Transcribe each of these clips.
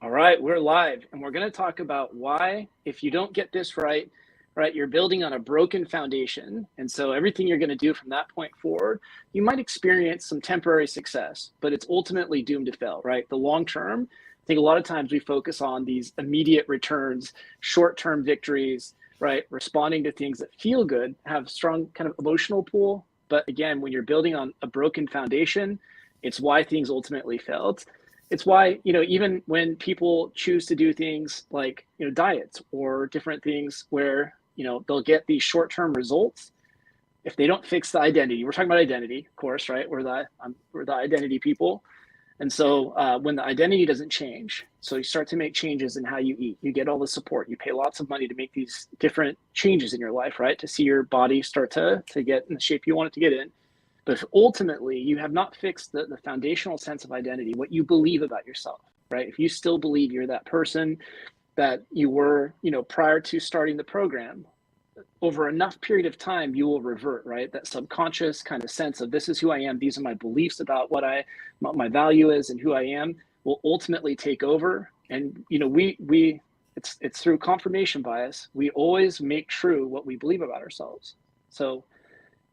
All right, we're live, and we're going to talk about why, if you don't get this right, you're building on a broken foundation. And so everything you're going to do from that point forward, you might experience some temporary success, but it's ultimately doomed to fail, right? The long term, I think a lot of times we focus on these immediate returns, short-term victories, right? Responding to things that feel good, have strong kind of emotional pull. But again, when you're building on a broken foundation, it's why things ultimately fail. It's why, even when people choose to do things like, diets or different things where, they'll get these short-term results, if they don't fix the identity, we're talking about identity, of course, right? We're the identity people. And so when the identity doesn't change, so you start to make changes in how you eat, you get all the support, you pay lots of money to make these different changes in your life, right? To see your body start to get in the shape you want it to get in. But if ultimately you have not fixed the foundational sense of identity, what you believe about yourself, right? If you still believe you're that person that you were, prior to starting the program, over enough period of time, you will revert, right? That subconscious kind of sense of this is who I am. These are my beliefs about what my value is and who I am will ultimately take over. And, it's through confirmation bias. We always make true what we believe about ourselves. So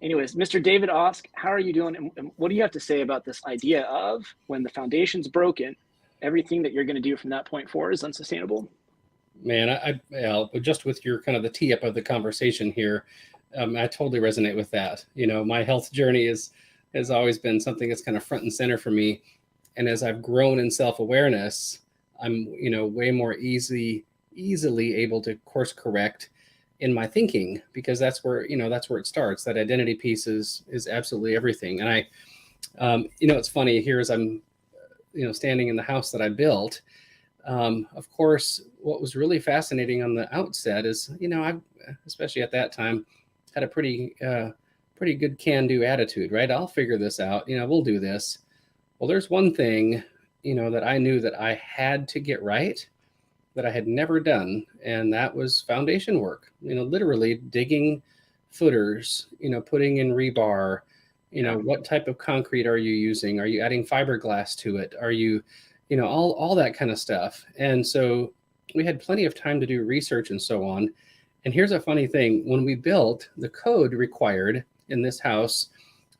anyways, Mr. David Osk, how are you doing? And what do you have to say about this idea of when the foundation's broken, everything that you're going to do from that point forward is unsustainable? Man, just with your kind of the tee up of the conversation here, I totally resonate with that. My health journey has always been something that's kind of front and center for me. And as I've grown in self-awareness, I'm, way more easily able to course correct in my thinking, because that's where it starts. That identity piece is absolutely everything. And it's funny here as I'm, standing in the house that I built. Of course, what was really fascinating on the outset is, I, especially at that time, had a pretty good can-do attitude, right? I'll figure this out. We'll do this. Well, there's one thing, that I knew that I had to get right, that I had never done, and that was foundation work. Literally digging footers, putting in rebar. What type of concrete are you using? Are you adding fiberglass to it? Are you all that kind of stuff. And so we had plenty of time to do research and so on. And here's a funny thing. When we built, the code required in this house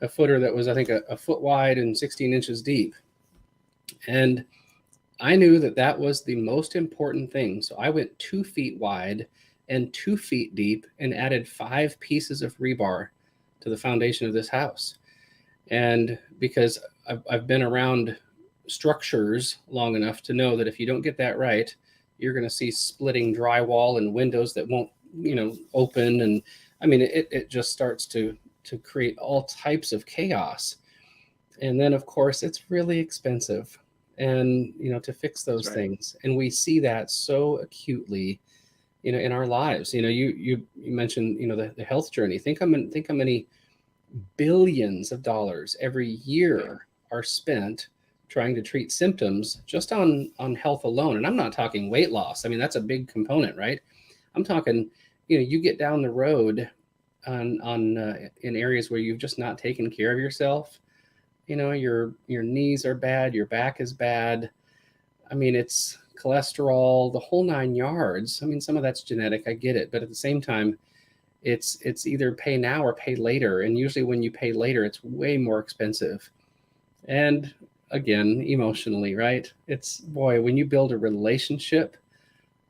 a footer that was, I think, a foot wide and 16 inches deep. And I knew that was the most important thing. So I went 2 feet wide and 2 feet deep and added 5 pieces of rebar to the foundation of this house. And because I've been around structures long enough to know that if you don't get that right, you're going to see splitting drywall and windows that won't, open. And I mean, it just starts to create all types of chaos. And then, of course, it's really expensive and, to fix those things. And we see that so acutely, in our lives. You mentioned, the health journey. Think how many billions of dollars every year are spent trying to treat symptoms just on health alone. And I'm not talking weight loss. I mean, that's a big component, right? I'm talking, you get down the road on in areas where you've just not taken care of yourself. Your knees are bad, your back is bad. I mean, it's cholesterol, the whole 9 yards. I mean, some of that's genetic, I get it, but at the same time, it's either pay now or pay later. And usually when you pay later, it's way more expensive. And again, emotionally, right? When you build a relationship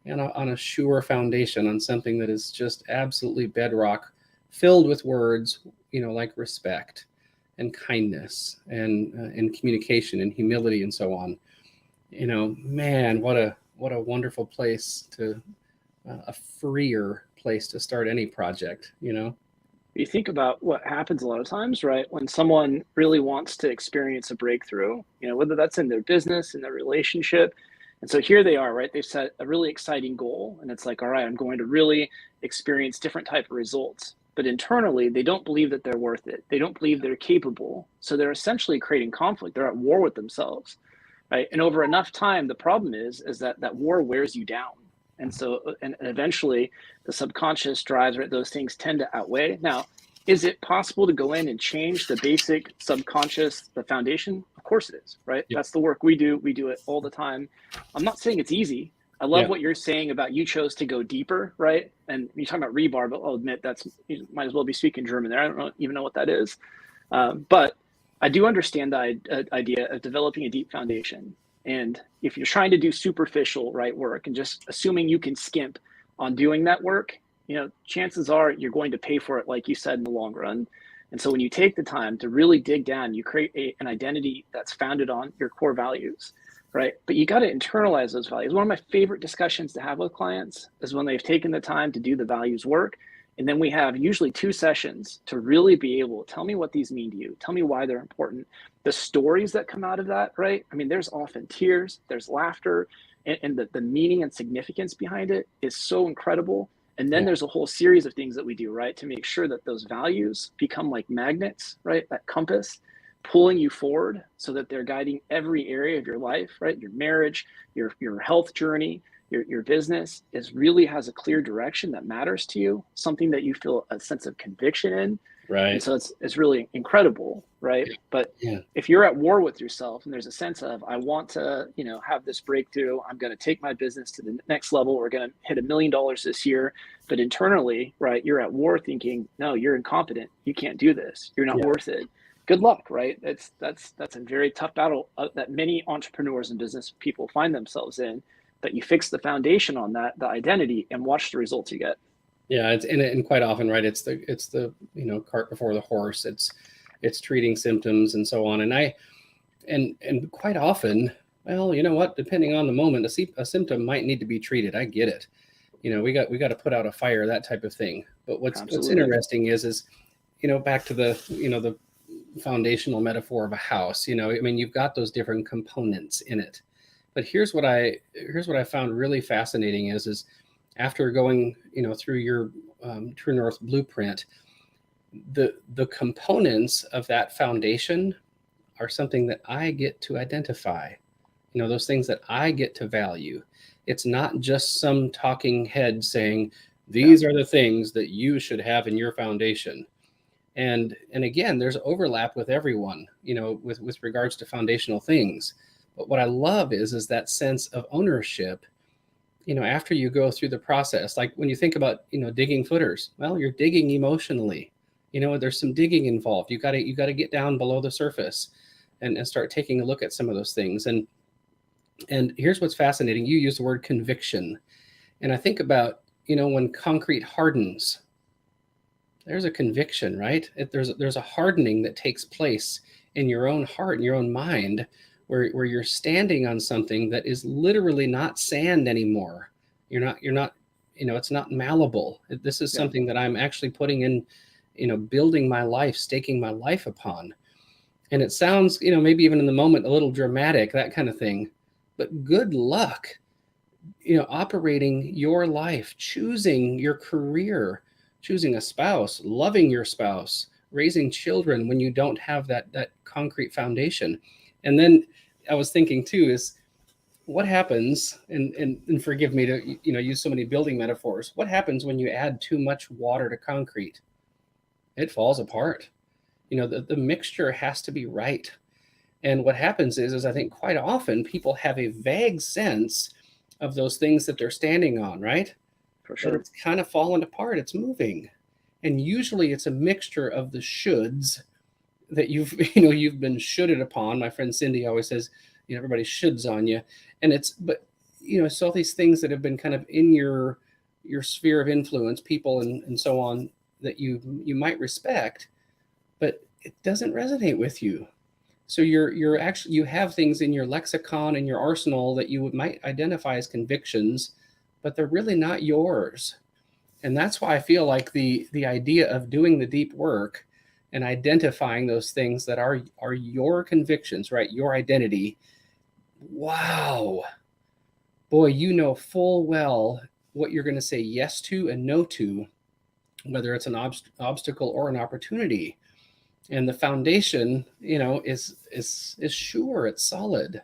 and on a sure foundation, on something that is just absolutely bedrock, filled with words, like respect and kindness and communication and humility and so on. Man, what a wonderful place a freer place to start any project. You think about what happens a lot of times, right? When someone really wants to experience a breakthrough, whether that's in their business, in their relationship. And so here they are, right? They've set a really exciting goal. And it's like, all right, I'm going to really experience different type of results. But internally, they don't believe that they're worth it. They don't believe they're capable. So they're essentially creating conflict. They're at war with themselves, right? And over enough time, the problem is that war wears you down. And so, and eventually the subconscious drives, right? Those things tend to outweigh. Now, Is it possible to go in and change the basic subconscious, the foundation? Of course it is, right? Yeah. That's the work we do. We do it all the time. I'm not saying it's easy. I love Yeah. what you're saying about you chose to go deeper, right? And you're talking about rebar, but I'll admit that's, you might as well be speaking German there. I don't even know what that is. But I do understand the idea of developing a deep foundation. And if you're trying to do superficial, right, work and just assuming you can skimp on doing that work, chances are you're going to pay for it, like you said, in the long run. And so when you take the time to really dig down, you create an identity that's founded on your core values, right? But you got to internalize those values. One of my favorite discussions to have with clients is when they've taken the time to do the values work. And then we have usually 2 sessions to really be able to tell me what these mean to you. Tell me why they're important. The stories that come out of that, right? I mean, there's often tears, there's laughter, and the meaning and significance behind it is so incredible. And then there's a whole series of things that we do, right, to make sure that those values become like magnets, right, that compass pulling you forward so that they're guiding every area of your life, right? Your marriage, your health journey, your business really has a clear direction that matters to you, something that you feel a sense of conviction in. Right. And so it's really incredible, right? Yeah. But Yeah. if you're at war with yourself and there's a sense of, I want to, have this breakthrough, I'm going to take my business to the next level, we're going to hit $1 million this year. But internally, right, you're at war thinking, no, you're incompetent. You can't do this. You're not worth it. Good luck, right? That's a very tough battle that many entrepreneurs and business people find themselves in. But you fix the foundation on that, the identity, and watch the results you get. Yeah, and quite often, right? It's the cart before the horse. It's treating symptoms and so on. And quite often, well, you know what? Depending on the moment, a symptom might need to be treated. I get it. We got to put out a fire, that type of thing. But what's interesting is back to the foundational metaphor of a house. I mean, you've got those different components in it. But here's what I found really fascinating is after going through your True North blueprint, the components of that foundation are something that I get to identify. Those things that I get to value. It's not just some talking head saying these are the things that you should have in your foundation. And again, there's overlap with everyone, with regards to foundational things. But what I love is that sense of ownership, after you go through the process, like when you think about, digging footers, well, you're digging emotionally, there's some digging involved. You got to get down below the surface and start taking a look at some of those things. And here's what's fascinating. You use the word conviction. And I think about, when concrete hardens, there's a conviction, right? There's a hardening that takes place in your own heart and your own mind, where you're standing on something that is literally not sand anymore. You're not, it's not malleable. This is something that I'm actually putting in, building my life, staking my life upon. And it sounds, maybe even in the moment, a little dramatic, that kind of thing. But good luck, operating your life, choosing your career, choosing a spouse, loving your spouse, raising children when you don't have that concrete foundation. And then I was thinking too, is what happens, and forgive me to use so many building metaphors, what happens when you add too much water to concrete? It falls apart. The mixture has to be right. And what happens is I think quite often people have a vague sense of those things that they're standing on, right? For sure. But it's kind of falling apart. It's moving. And usually it's a mixture of the shoulds that you've been shoulded upon. My friend Cindy always says, everybody shoulds on you. And it's all these things that have been kind of in your sphere of influence, people and so on, that you might respect, but it doesn't resonate with you. So you have things in your lexicon and your arsenal that you might identify as convictions, but they're really not yours. And that's why I feel like the idea of doing the deep work and identifying those things that are your convictions, right? Your identity. Wow. Boy, full well what you're going to say yes to and no to, whether it's an obstacle or an opportunity. And the foundation, is sure, it's solid.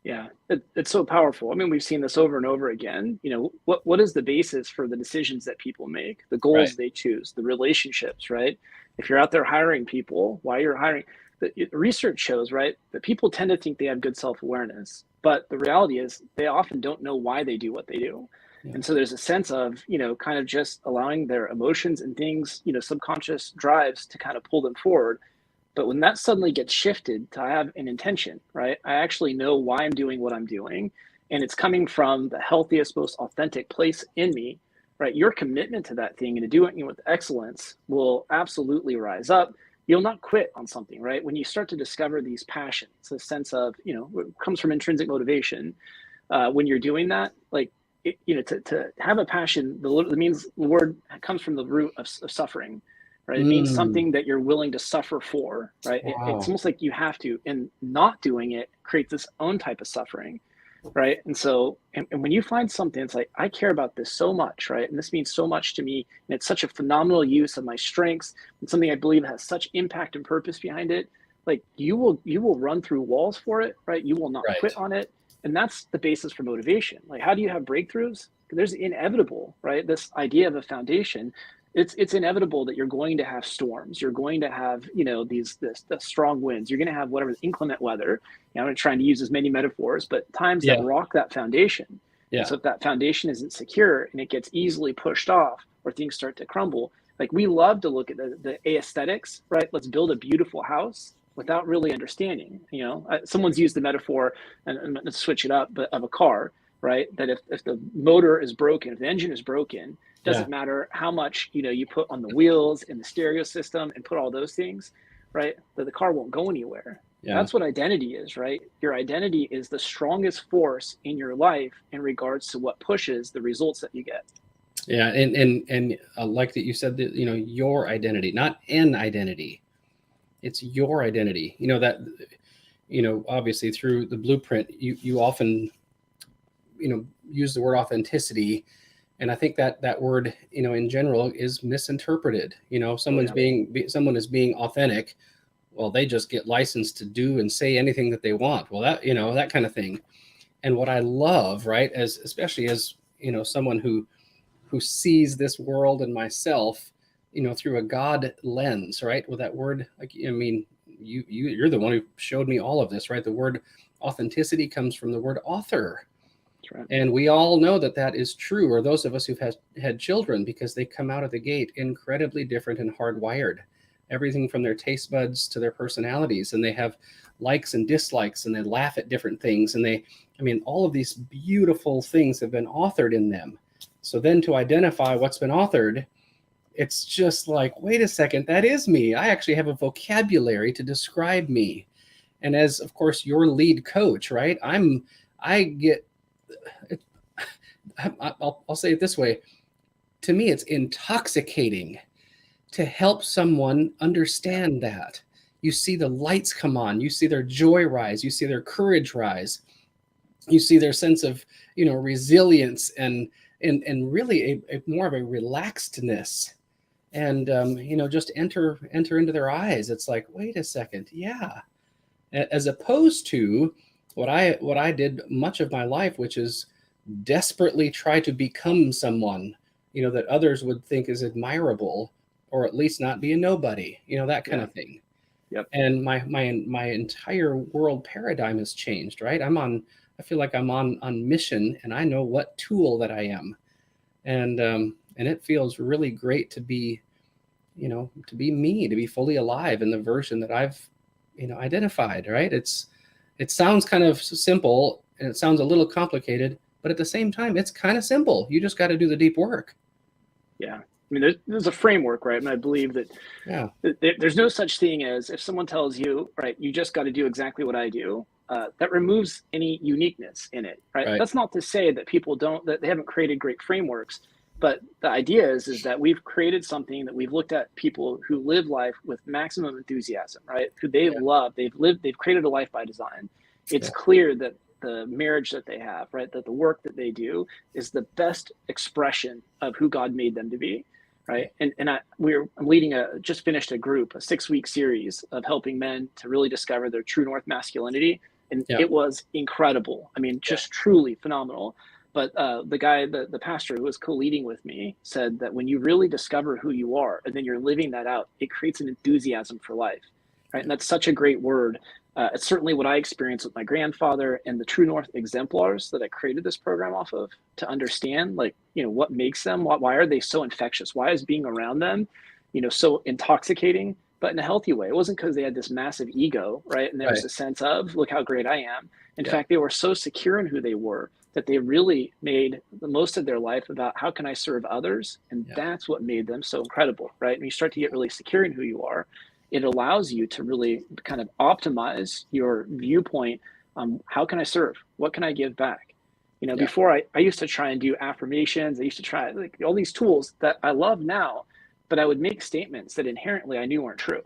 Yeah, it's so powerful. I mean, we've seen this over and over again. You know, what is the basis for the decisions that people make, the Right. goals they choose, the relationships, right? If you're out there hiring people, why you're hiring, the research shows, right, that people tend to think they have good self-awareness, but the reality is they often don't know why they do what they do. Yeah. And so there's a sense of, you know, kind of just allowing their emotions and things, you know, subconscious drives to kind of pull them forward. But when that suddenly gets shifted to I have an intention, right? I actually know why I'm doing what I'm doing, and it's coming from the healthiest, most authentic place in me, right? Your commitment to that thing and to doing it with excellence will absolutely rise up. You'll not quit on something, right? When you start to discover these passions, a sense of, you know, it comes from intrinsic motivation. When you're doing that, like, you know, to have a passion, the means the word comes from the root of suffering, right? It means Mm, something that you're willing to suffer for, right? It's wow. almost like you have to, and not doing it creates its own type of suffering, right? And so, and when you find something, it's like, I care about this so much, right? And this means so much to me. And it's such a phenomenal use of my strengths and something I believe has such impact and purpose behind it. Like you will run through walls for it, right? You will not quit Right. on it. And that's the basis for motivation. Like, how do you have breakthroughs? There's inevitable, right? This idea of a foundation, it's inevitable that you're going to have storms. You're going to have, you know, the strong winds. You're going to have whatever inclement weather. You know, I'm trying to use as many metaphors, but times that Yeah. rock that foundation. And Yeah. so if that foundation isn't secure and it gets easily pushed off or things start to crumble, like we love to look at the aesthetics, right? Let's build a beautiful house without really understanding. You know, someone's used the metaphor, and let's switch it up, but of a car, right? That if the motor is broken, if the engine is broken, Yeah. doesn't matter how much, you know, you put on the wheels and the stereo system and put all those things, right? That the car won't go anywhere. Yeah. That's what identity is, right? Your identity is the strongest force in your life in regards to what pushes the results that you get. Yeah. And I like that you said that, you know, your identity, not an identity. It's your identity. You know, that, you know, obviously through the blueprint, you often, you know, use the word authenticity. And I think that that word, you know, in general is misinterpreted. You know, Oh someone's yeah. someone is being authentic. Well, they just get licensed to do and say anything that they want. Well, that, you know, that kind of thing. And what I love, right, as especially as, you know, someone who sees this world and myself, you know, through a God lens, right? With that word, like, I mean, you're the one who showed me all of this, right? The word authenticity comes from the word author. That's right. And we all know that that is true, or those of us who've had children, because they come out of the gate incredibly different and hardwired. Everything from their taste buds to their personalities, and they have likes and dislikes, and they laugh at different things. And they, I mean, all of these beautiful things have been authored in them. So then to identify what's been authored, it's just like, wait a second, that is me. I actually have a vocabulary to describe me. And as, of course, your lead coach, right? I get I'll say it this way. To me, it's intoxicating to help someone Yeah. understand that. You see the lights come on, you see their joy rise, you see their courage rise, you see their sense of, you know, resilience and really a more of a relaxedness. And you know, just enter into their eyes. It's like, wait a second, yeah. As opposed to what I did much of my life, which is desperately try to become someone, you know, that others would think is admirable, or at least not be a nobody, you know, that kind Yeah. of thing. Yep. And my entire world paradigm has changed, right? I feel like I'm on mission, and I know what tool that I am. And it feels really great to be, you know, to be me, to be fully alive in the version that I've, you know, identified, right? It sounds kind of simple, and it sounds a little complicated, but at the same time, it's kind of simple. You just got to do the deep work. Yeah. I mean, there's a framework, right? And I believe that Yeah. there's no such thing as if someone tells you, right, you just got to do exactly what I do. That removes any uniqueness in it, right? Right. That's not to say that people don't, that they haven't created great frameworks, but the idea is that we've created something that we've looked at people who live life with maximum enthusiasm, right? Who they Yeah. love, they've created a life by design. It's Yeah. clear that the marriage that they have, right, that the work that they do is the best expression of who God made them to be, Yeah. right? And I'm leading just finished a 6-week series of helping men to really discover their true north masculinity. And Yeah. it was incredible. I mean, just truly phenomenal. But the guy, the pastor who was co-leading with me, said that when you really discover who you are and then you're living that out, it creates an enthusiasm for life, right? And that's such a great word. It's certainly what I experienced with my grandfather and the True North exemplars that I created this program off of, to understand, like, what makes them, why are they so infectious? Why is being around them, so intoxicating, but in a healthy way. It wasn't because they had this massive ego, right? And there was Right. a sense of, look how great I am. In Yeah. fact, they were so secure in who they were that they really made the most of their life about how can I serve others? And that's what made them so incredible, right? And you start to get really secure in who you are, it allows you to really kind of optimize your viewpoint on how can I serve? What can I give back? Before I used to try and do affirmations. I used to try like all these tools that I love now, but I would make statements that inherently I knew weren't true.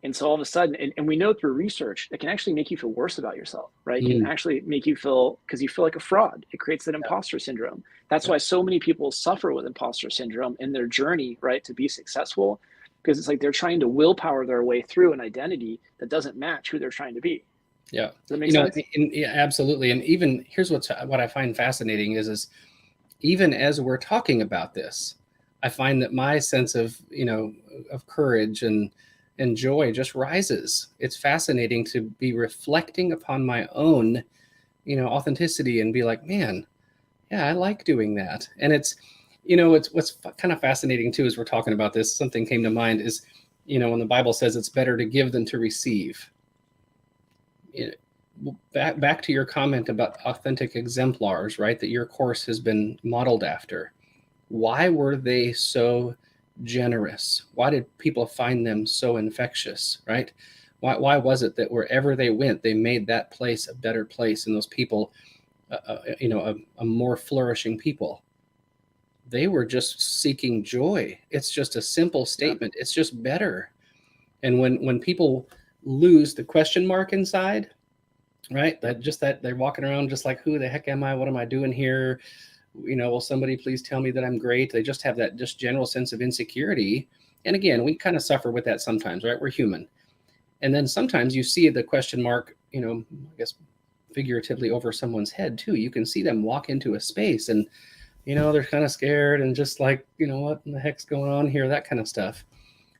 And so all of a sudden, and we know through research, it can actually make you feel worse about yourself, right? It can actually make you feel, because you feel like a fraud. It creates that imposter syndrome. That's why so many people suffer with imposter syndrome in their journey, right, to be successful, because it's like they're trying to willpower their way through an identity that doesn't match who they're trying to be. Yeah. Does that make sense? Yeah, absolutely. And even here's what I find fascinating is even as we're talking about this, I find that my sense of, of courage and joy just rises. It's fascinating to be reflecting upon my own, authenticity and be like, man, yeah, I like doing that. And it's what's kind of fascinating too, as we're talking about this, something came to mind is, when the Bible says it's better to give than to receive. Back to your comment about authentic exemplars, right? That your course has been modeled after. Why were they so generous? Why did people find them so infectious, right? Why was it that wherever they went, they made that place a better place and those people, a more flourishing people? They were just seeking joy. It's just a simple statement. It's just better. And when people lose the question mark inside, right? That they're walking around just like, who the heck am I? What am I doing here? Will somebody please tell me that I'm great? They just have that just general sense of insecurity. And again, we kind of suffer with that sometimes, right? We're human. And then sometimes you see the question mark, I guess figuratively over someone's head too. You can see them walk into a space and, they're kind of scared and just like, what in the heck's going on here? That kind of stuff.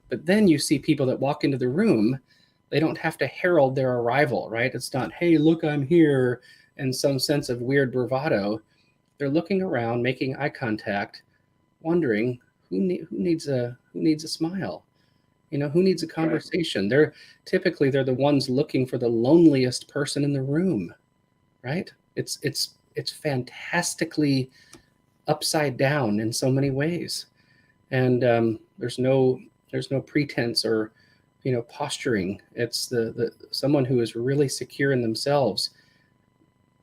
But then you see people that walk into the room, they don't have to herald their arrival, right? It's not, hey, look, I'm here, and some sense of weird bravado. They're looking around, making eye contact, wondering who needs a smile, who needs a conversation. Right. They're the ones looking for the loneliest person in the room, right? It's fantastically upside down in so many ways, and there's no pretense or posturing. It's the someone who is really secure in themselves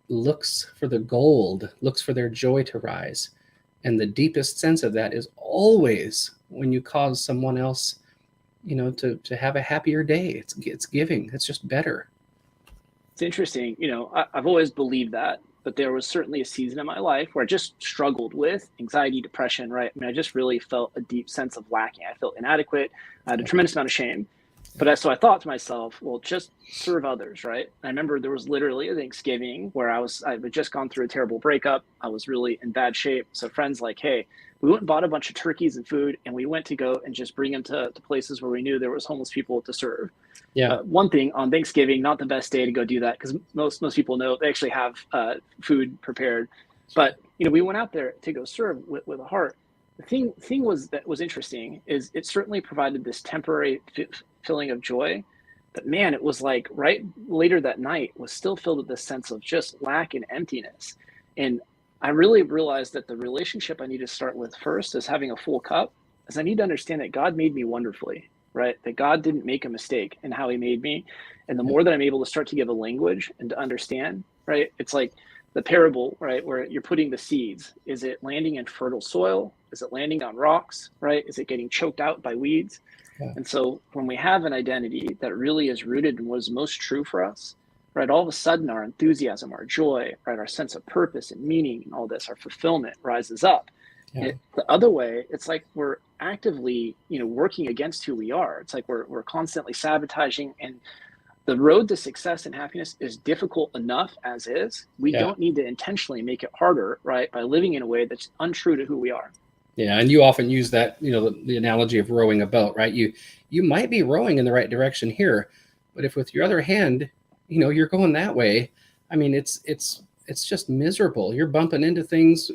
looks for the gold, looks for their joy to rise. And the deepest sense of that is always when you cause someone else, to have a happier day. It's giving. It's just better. It's interesting. I've always believed that, but there was certainly a season in my life where I just struggled with anxiety, depression, right? I mean, I just really felt a deep sense of lacking. I felt inadequate. I had a tremendous amount of shame. But so I thought to myself, well, just serve others, right? I remember there was literally a Thanksgiving where I had just gone through a terrible breakup. I was really in bad shape. So friends like, hey, we went and bought a bunch of turkeys and food, and we went to go and just bring them to places where we knew there was homeless people to serve. Yeah. One thing on Thanksgiving, not the best day to go do that, because most people know they actually have food prepared. But we went out there to go serve with a heart. The thing was interesting is it certainly provided this temporary feeling of joy, but man, it was like right later that night was still filled with this sense of just lack and emptiness. And I really realized that the relationship I need to start with first is having a full cup, is I need to understand that God made me wonderfully, right? That God didn't make a mistake in how he made me. And the more that I'm able to start to give a language and to understand, right? It's like the parable, right? Where you're putting the seeds. Is it landing in fertile soil? Is it landing on rocks, right? Is it getting choked out by weeds? Yeah. And so when we have an identity that really is rooted in what is most true for us, right, all of a sudden our enthusiasm, our joy, right, our sense of purpose and meaning and all this, our fulfillment rises up. Yeah. The other way, it's like we're actively, working against who we are. It's like we're constantly sabotaging. And the road to success and happiness is difficult enough as is. We Yeah. don't need to intentionally make it harder, right? By living in a way that's untrue to who we are. Yeah, and you often use that, the analogy of rowing a boat, right? You might be rowing in the right direction here, but if with your other hand, you're going that way, I mean, it's just miserable. You're bumping into things,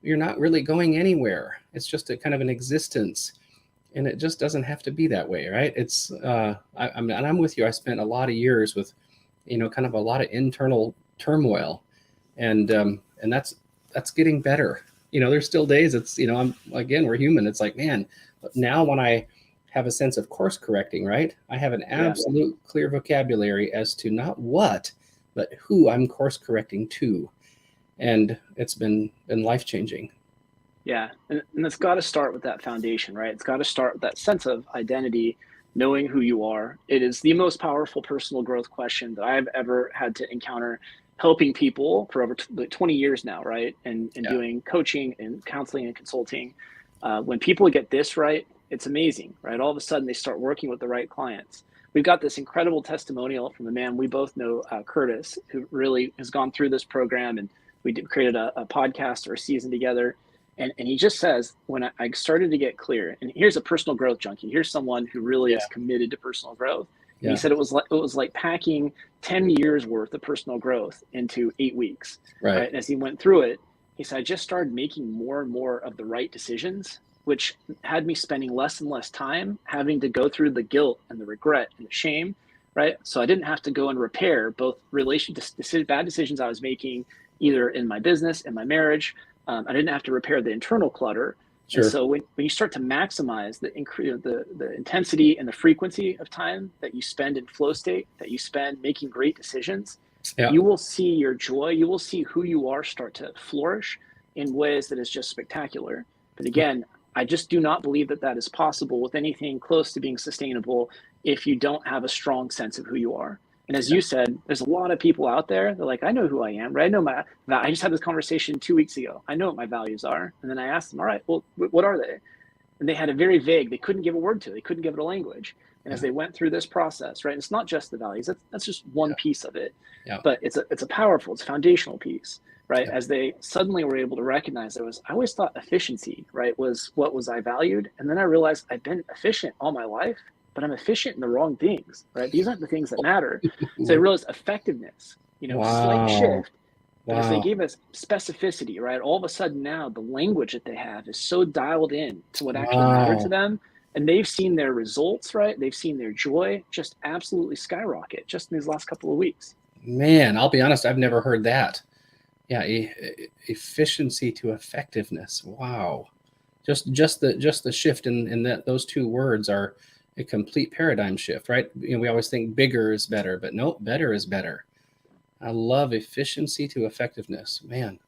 you're not really going anywhere. It's just a kind of an existence, and it just doesn't have to be that way, right? It's I'm with you. I spent a lot of years with, kind of a lot of internal turmoil, and that's getting better. There's still days we're human. It's like, man, but now when I have a sense of course correcting, right? I have an absolute clear vocabulary as to not what, but who I'm course correcting to. And it's been life-changing. Yeah. And it's got to start with that foundation, right? It's got to start with that sense of identity, knowing who you are. It is the most powerful personal growth question that I've ever had to encounter, helping people for over 20 years now, right? And doing coaching and counseling and consulting. When people get this right, it's amazing, right? All of a sudden they start working with the right clients. We've got this incredible testimonial from a man we both know, Curtis, who really has gone through this program, and we created a podcast or a season together. And he just says, when I started to get clear, and here's a personal growth junkie, here's someone who really is committed to personal growth. And he said it was like packing 10 years worth of personal growth into 8 weeks. Right. And as he went through it, he said, I just started making more and more of the right decisions, which had me spending less and less time having to go through the guilt and the regret and the shame. Right. So I didn't have to go and repair both bad decisions I was making, either in my business, in my marriage. I didn't have to repair the internal clutter. Sure. And so when you start to maximize the intensity and the frequency of time that you spend in flow state, that you spend making great decisions, you will see your joy, you will see who you are start to flourish in ways that is just spectacular. But again, I just do not believe that is possible with anything close to being sustainable if you don't have a strong sense of who you are. And as you said, there's a lot of people out there. They're like, I know who I am, right? I just had this conversation 2 weeks ago. I know what my values are. And then I asked them, all right, well, what are they? And they had a very vague, they couldn't give a word to it. They couldn't give it a language. And as they went through this process, right, and it's not just the values, that's just one piece of it. But it's a powerful, it's a foundational piece, right? As they suddenly were able to recognize I always thought efficiency, right, was what was I valued. And then I realized I've been efficient all my life, but I'm efficient in the wrong things, right? These aren't the things that matter. So I realized effectiveness, slight shift. But as they gave us specificity, right? All of a sudden now the language that they have is so dialed in to what actually mattered to them. And they've seen their results, right? They've seen their joy just absolutely skyrocket just in these last couple of weeks. Man, I'll be honest, I've never heard that. Yeah, efficiency to effectiveness. Wow. Just the shift in that those two words are a complete paradigm shift, right? We always think bigger is better, but no, better is better. I love efficiency to effectiveness, man.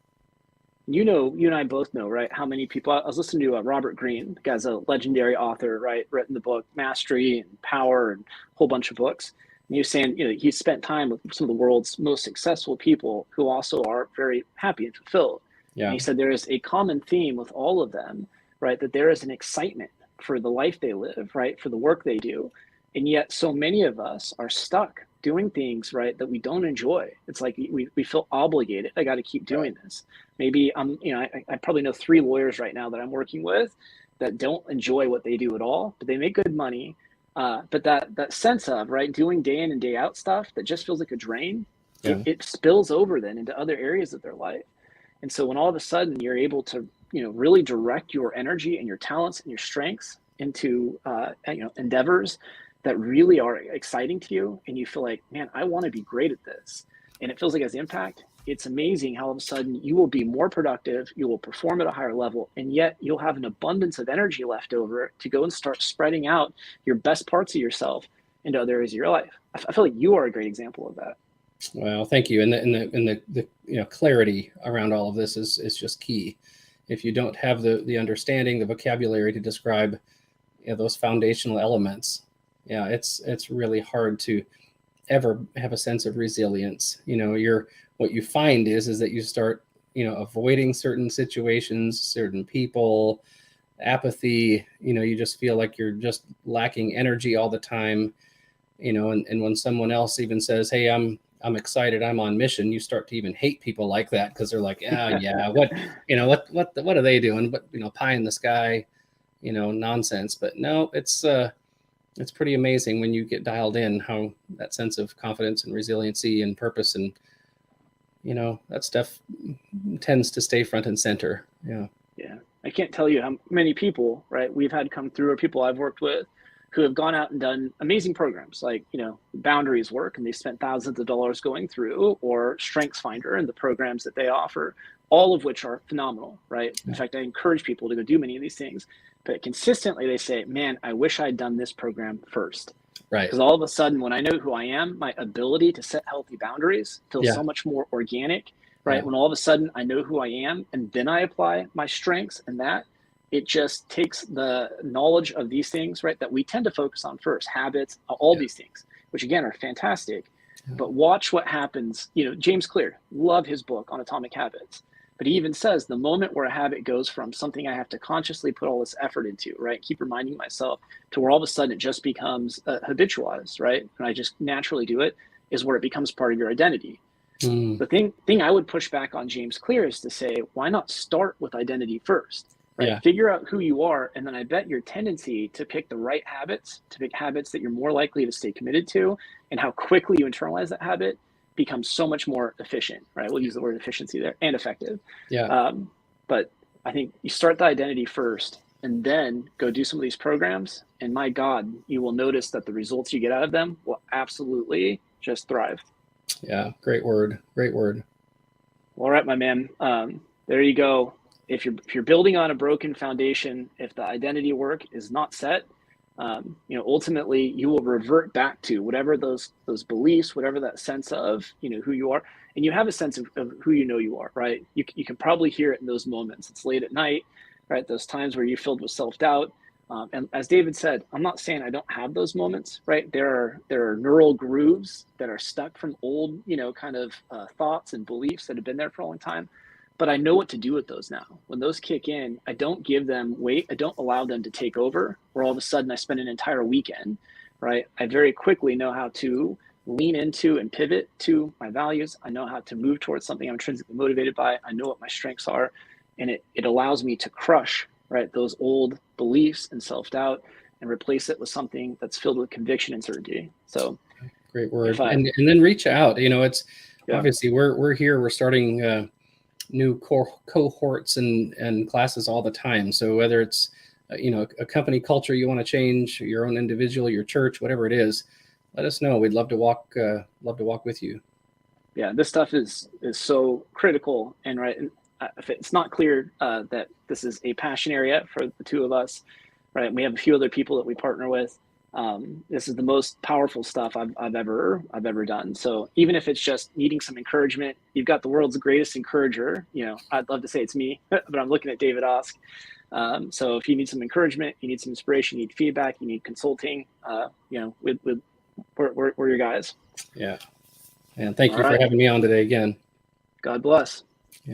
You and I both know, right, how many people, I was listening to Robert Greene, the guy's a legendary author, right, written the book Mastery and Power and a whole bunch of books. And he was saying, he spent time with some of the world's most successful people who also are very happy and fulfilled. Yeah. And he said there is a common theme with all of them, right, that there is an excitement for the life they live, right, for the work they do. And yet so many of us are stuck doing things, right, that we don't enjoy. It's like we feel obligated. I got to keep doing this. Maybe I probably know 3 lawyers right now that I'm working with that don't enjoy what they do at all, but they make good money. But that sense of, right, doing day in and day out stuff that just feels like a drain, it spills over then into other areas of their life. And so when all of a sudden you're able to, really direct your energy and your talents and your strengths into, endeavors that really are exciting to you, and you feel like, man, I want to be great at this, and it feels like it has impact, it's amazing how all of a sudden you will be more productive, you will perform at a higher level, and yet you'll have an abundance of energy left over to go and start spreading out your best parts of yourself into other areas of your life. I feel like you are a great example of that. Well, thank you. And the clarity around all of this is just key. If you don't have the understanding, the vocabulary to describe those foundational elements, it's really hard to ever have a sense of resilience. What you find is that you start avoiding certain situations, certain people, apathy. You just feel like you're just lacking energy all the time. and when someone else even says, hey, I'm excited, I'm on mission, you start to even hate people like that, because they're like, yeah, what are they doing? But pie in the sky, nonsense. But no, it's pretty amazing when you get dialed in, how that sense of confidence and resiliency and purpose, and that stuff tends to stay front and center. Yeah, I can't tell you how many people, right, we've had come through, or people I've worked with, who have gone out and done amazing programs like, Boundaries work, and they spent thousands of dollars going through, or Strengths Finder and the programs that they offer, all of which are phenomenal, right? In fact, I encourage people to go do many of these things, but consistently they say, man, I wish I'd done this program first. Right. Because all of a sudden, when I know who I am, my ability to set healthy boundaries feels so much more organic, right? Yeah. When all of a sudden I know who I am, and then I apply my strengths, and that it just takes the knowledge of these things, right, that we tend to focus on first, habits, all these things, which again are fantastic. But watch what happens. James Clear, love his book on Atomic Habits. But he even says the moment where a habit goes from something I have to consciously put all this effort into, right, keep reminding myself, to where all of a sudden it just becomes habitualized, right, and I just naturally do it, is where it becomes part of your identity. The thing I would push back on James Clear is to say, why not start with identity first? Right? Yeah. Figure out who you are, and then I bet your tendency to pick the right habits, to pick habits that you're more likely to stay committed to, and how quickly you internalize that habit becomes so much more efficient, right? We'll use the word efficiency there, and effective. Yeah. But I think you start the identity first, and then go do some of these programs, and my God, you will notice that the results you get out of them will absolutely just thrive. Yeah, great word. Great word. All right, my man. There you go. If you're building on a broken foundation, if the identity work is not set, ultimately you will revert back to whatever those beliefs, whatever that sense of who you are, and you have a sense of who you are, right? You can probably hear it in those moments. It's late at night, right? Those times where you're filled with self-doubt. And as David said, I'm not saying I don't have those moments, right? There are neural grooves that are stuck from old, thoughts and beliefs that have been there for a long time. But I know what to do with those now. When those kick in, I don't give them weight. I don't allow them to take over, or all of a sudden I spend an entire weekend, right? I very quickly know how to lean into and pivot to my values. I know how to move towards something I'm intrinsically motivated by. I know what my strengths are, and it allows me to crush, right, those old beliefs and self-doubt, and replace it with something that's filled with conviction and certainty. So great word. And then reach out. It's obviously we're here, we're starting new cohorts and classes all the time. So whether it's a company culture you want to change, your own individual, your church, whatever it is, let us know. We'd love to walk with you. Yeah, this stuff is so critical. And right, if it's not clear that this is a passion area for the two of us, right? We have a few other people that we partner with. This is the most powerful stuff I've ever done. So even if it's just needing some encouragement, you've got the world's greatest encourager. I'd love to say it's me, but I'm looking at David Osk. So if you need some encouragement, you need some inspiration, you need feedback, you need consulting, we're your guys. Yeah. And thank you for having me on today again. God bless.